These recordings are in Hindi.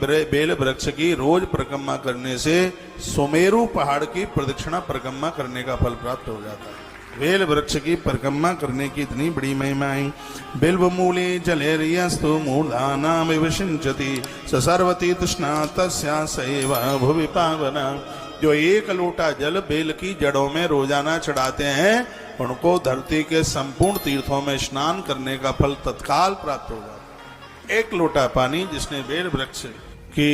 बेल वृक्ष की रोज परिक्रमा करने से सुमेरु पहाड़ की प्रदक्षिणा परिक्रमा करने का फल प्राप्त हो जाता है। बेल वृक्ष की परिक्रमा करने की इतनी बड़ी महिमा है। बिल्व मूले जलेरियस्तु मूर्धानाम विशिंचति सर्वती तृष्णा तस्या सैव भुवि पावना। जो एक लोटा जल बेल की जड़ों में रोजाना चढ़ाते हैं उनको धरती के संपूर्ण तीर्थों में स्नान करने का फल तत्काल प्राप्त हो जाता है। एक लोटा पानी जिसने बेल वृक्ष की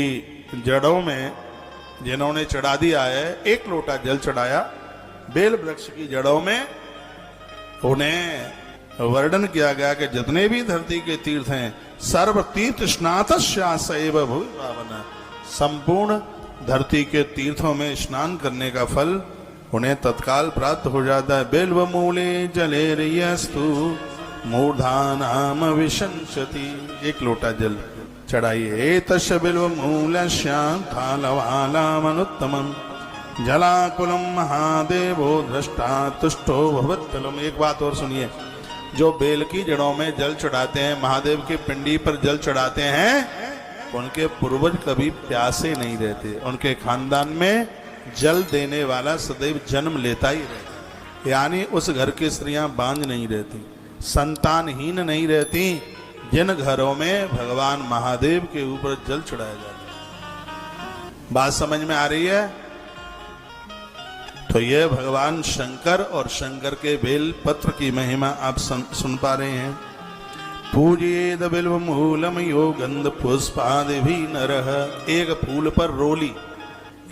जड़ों में जिन्होंने चढ़ा दिया है, एक लोटा जल चढ़ाया बेल वृक्ष की जड़ों में, उन्हें वर्णन किया गया कि जितने भी धरती के तीर्थ हैं सर्व तीर्थ स्नातस्यासैव भुवि पावना, संपूर्ण धरती के तीर्थों में स्नान करने का फल उन्हें तत्काल प्राप्त हो जाता है। बेल्व मूले जलेरियस्तु मूर्धानाम विशंसति। एक लोटा जल चढ़ाइए। एतस्य बिल्व मूलस्यां थालवालामनुत्तमम् जलाकुलम महादेवो दृष्टा तुष्टो भवत्तलम। एक बात और सुनिए, जो बेल की जड़ों में जल चढ़ाते हैं, महादेव की पिंडी पर जल चढ़ाते हैं, उनके पूर्वज कभी प्यासे नहीं रहते। उनके खानदान में जल देने वाला सदैव जन्म लेता ही रहता, यानी उस घर की स्त्रियां बांझ नहीं रहती, संतानहीन नहीं रहती, जिन घरों में भगवान महादेव के ऊपर जल चढ़ाया जाता है। बात समझ में आ रही है? तो यह भगवान शंकर और शंकर के बेल पत्र की महिमा आप सुन पा रहे हैं। पूजेद बिल्व मूलम यो गंध पुष्पादि भी नरह। एक फूल पर रोली,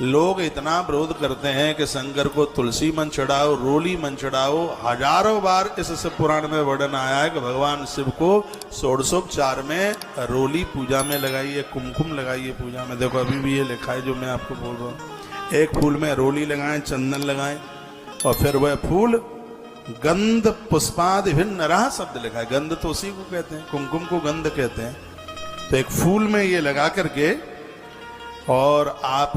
लोग इतना विरोध करते हैं कि शंकर को तुलसी मन चढ़ाओ, रोली मन चढ़ाओ। हजारों बार इससे पुराण में वर्णन आया है कि भगवान शिव को षोडशोपचार में रोली पूजा में लगाइए, कुमकुम लगाइए पूजा में। देखो अभी भी ये लिखा है जो मैं आपको बोल रहा हूँ। एक फूल में रोली लगाएं, चंदन लगाएं, और फिर वह फूल गंध पुष्पादि भिन्न रहा शब्द लिखा है। गंध तो उसी को कहते हैं, कुमकुम को गंध कहते हैं। तो एक फूल में ये लगा करके और आप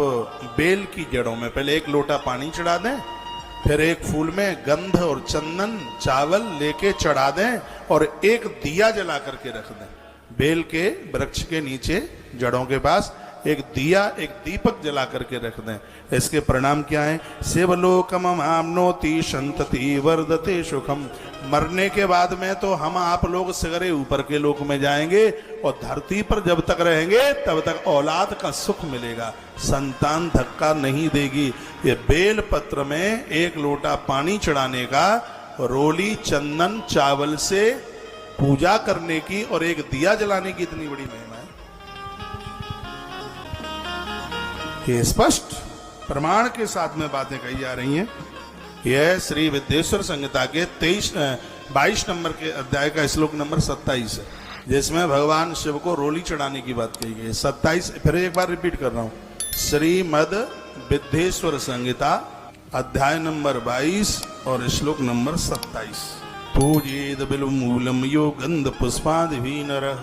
बेल की जड़ों में पहले एक लोटा पानी चढ़ा दें, फिर एक फूल में गंध और चंदन चावल लेके चढ़ा दें और एक दिया जला करके रख दें। बेल के वृक्ष के नीचे जड़ों के पास एक दिया, एक दीपक जला करके रख दें। इसके परिणाम क्या है? शिवलोकम आमनोति संतति वर्धते सुखम। मरने के बाद में तो हम आप लोग सगरे ऊपर के लोक में जाएंगे, और धरती पर जब तक रहेंगे तब तक औलाद का सुख मिलेगा, संतान धक्का नहीं देगी। ये बेल पत्र में एक लोटा पानी चढ़ाने का, रोली चंदन चावल से पूजा करने की और एक दिया जलाने की इतनी बड़ी महिमा है। ये स्पष्ट प्रमाण के साथ में बातें कही जा रही हैं। यह श्री विद्येश्वर संहिता के 22 नंबर के अध्याय का श्लोक नंबर 27 है, जिसमें भगवान शिव को रोली चढ़ाने की बात कही गई है। 27 फिर एक बार रिपीट कर रहा हूं। श्रीमद विद्येश्वर संहिता अध्याय नंबर 22 और श्लोक नंबर 27। पूजेद बिल्वमूलम यो गंध पुष्पादि नरः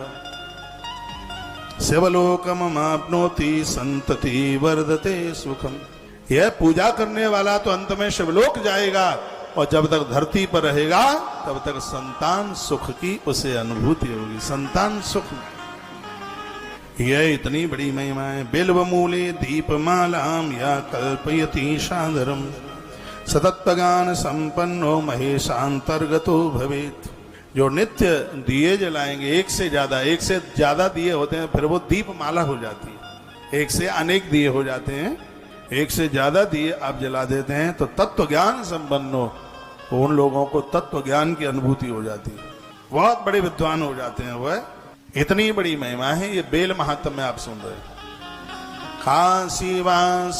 शिवलोकमाप्नोति संतति वर्धते सुखम। यह पूजा करने वाला तो अंत में शिवलोक जाएगा, और जब तक धरती पर रहेगा तब तक संतान सुख की उसे अनुभूति होगी, संतान सुख। यह इतनी बड़ी महिमा है। बिल्वमूले दीपमालाम या कल्पयति सादरम सतत्वगान संपन्नो महेशांतर्गतो भवेत्। जो नित्य दिए जलाएंगे, एक से ज्यादा दिए होते हैं, फिर वो दीप माला हो जाती है। एक से अनेक दिए हो जाते हैं, एक से ज्यादा दिए आप जला देते हैं तो तत्व ज्ञान संपन्नो, उन लोगों को तत्व ज्ञान की अनुभूति हो जाती है, बहुत बड़े विद्वान हो जाते हैं। वह इतनी बड़ी महिमा है। ये बेल महात्म्य में आप सुन रहे हैं। काशी वास